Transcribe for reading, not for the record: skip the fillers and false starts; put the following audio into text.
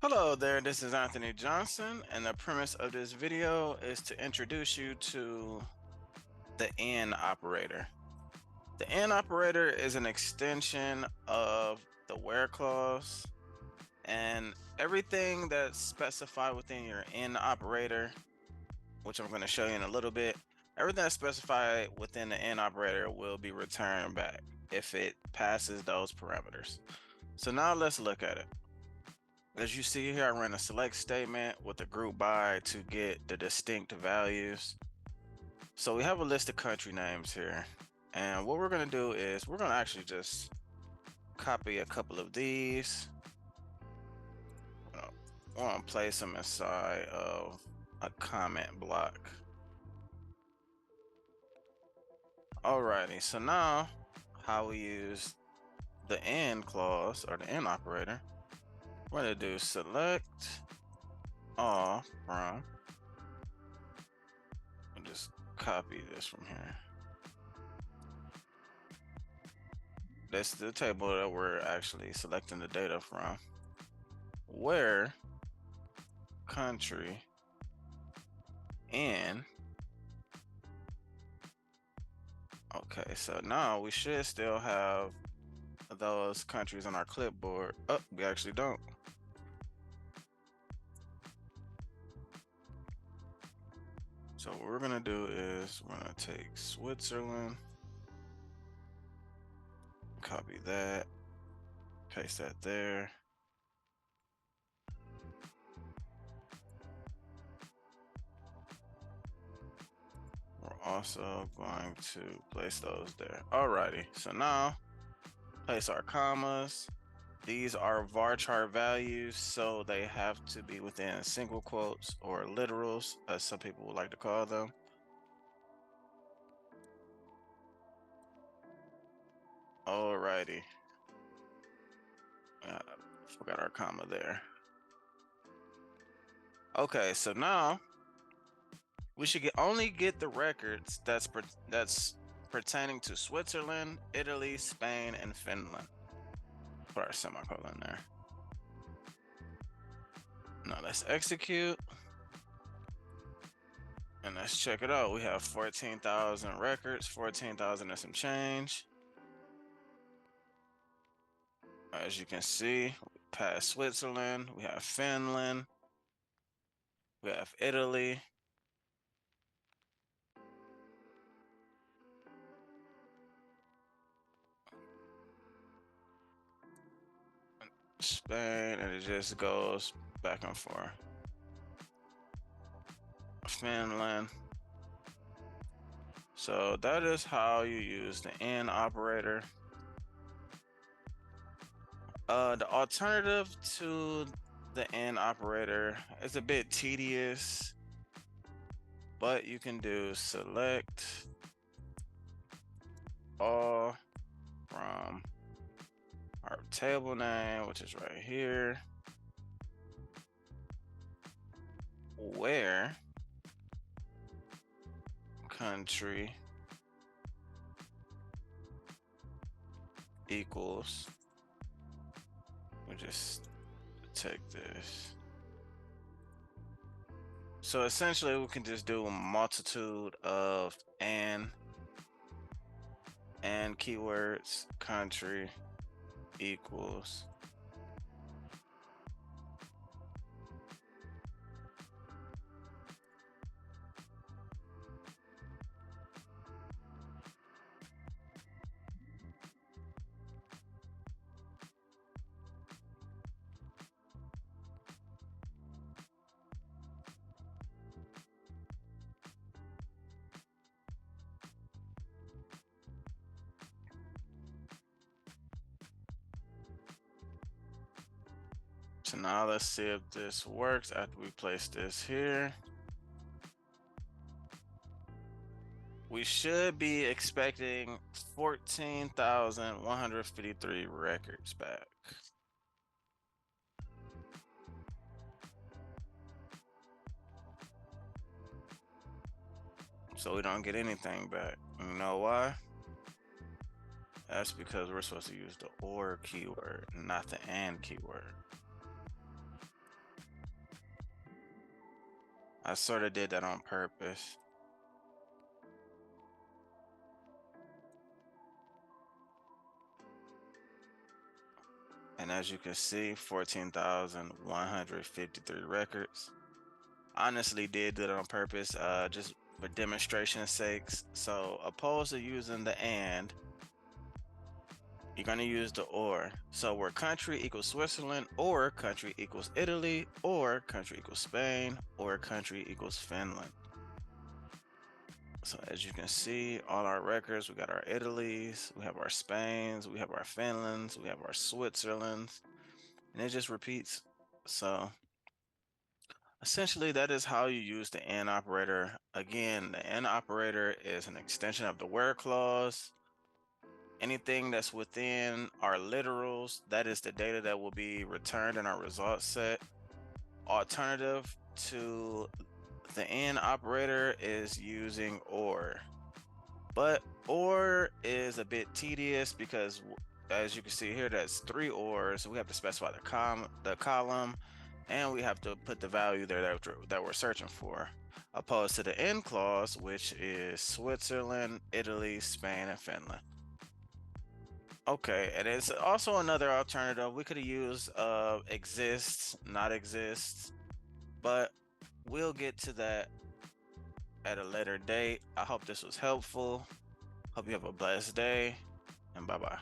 Hello there, this is Anthony Johnson, and the premise of this video is to introduce you to the AND operator. The AND operator is an extension of the where clause, and everything that's specified within your AND operator, which I'm going to show you in a little bit, everything that's specified within the AND operator will be returned back if it passes those parameters. So now let's look at it. As you see here, I ran a select statement with a group by to get the distinct values. So we have a list of country names here. And what we're going to do is we're going to actually just copy a couple of these. We're going to place them inside of a comment block. Alrighty, so now how we use the AND clause or the AND operator, we're going to do select all from, and just copy this from here. That's the table that we're actually selecting the data from. Where country in. Okay, so now we should still have those countries on our clipboard. Oh, we actually don't. So what we're gonna do is we're gonna take Switzerland, copy that, paste that there. We're also going to place those there. Alrighty, so now place our commas. These are varchar values, so they have to be within single quotes or literals, as some people would like to call them. Alrighty. Forgot our comma there. Okay, so now we should only get the records that's pertaining to Switzerland, Italy, Spain, and Finland. Put our semicolon there. Now let's execute. And let's check it out. We have 14,000 records, 14,000 and some change. As you can see, we passed Switzerland, we have Finland, we have Italy. Spain, and it just goes back and forth. Finland. So that is how you use the AND operator. The alternative to the AND operator is a bit tedious, but you can do select all from our table name, which is right here, where country equals, we just take this. So essentially we can just do a multitude of and keywords, country equals. So now let's see if this works after we place this here. We should be expecting 14,153 records back. So we don't get anything back. You know why? That's because we're supposed to use the or keyword, not the and keyword. I sort of did that on purpose. And as you can see, 14,153 records. Honestly did that on purpose, just for demonstration sakes. So opposed to using the and, you're going to use the or. So where country equals Switzerland, or country equals Italy, or country equals Spain, or country equals Finland. So as you can see, all our records, we got our Italys, we have our Spains, we have our Finlands, we have our Switzerlands, and it just repeats. So essentially, that is how you use the AND operator. Again, the AND operator is an extension of the where clause. Anything that's within our literals, that is the data that will be returned in our results set. Alternative to the AND operator is using OR. But OR is a bit tedious because as you can see here, that's 3 ORs. So we have to specify the column, and we have to put the value there that we're searching for, opposed to the end clause, which is Switzerland, Italy, Spain, and Finland. Okay, and it's also another alternative. We could have used exists, not exists, but we'll get to that at a later date. I hope this was helpful. Hope you have a blessed day, and bye bye.